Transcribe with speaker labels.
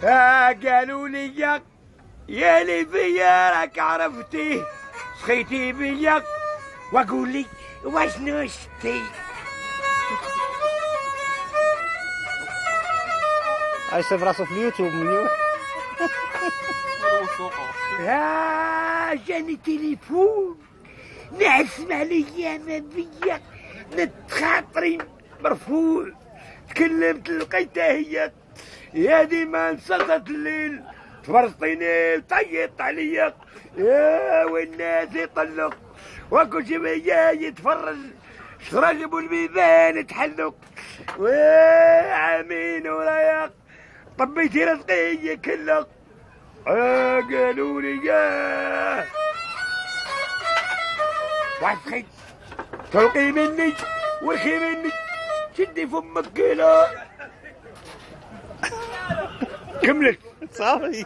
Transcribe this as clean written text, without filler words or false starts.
Speaker 1: قالوا لي يا لي فيا راك عرفتيه سخيتي بيا واقول لي واشنو شتي.
Speaker 2: عايشه براسو في اليوتيوب مليون.
Speaker 1: جاني تليفون نعسم عليا ما بيا نتخاطري مرفوع تكلمت لقيتها هي يا ديما انصرت الليل تفرسطيني طيط عليا يا والناس يطلق وكل شي بيا يتفرج شرجب والبيبان تحلق وعامين ورايا طبيتي رزقي كلق. قالوا لي يا واحد خيط تلقي مني ورخي مني شدي فمك كيلا. كملت
Speaker 2: صافي.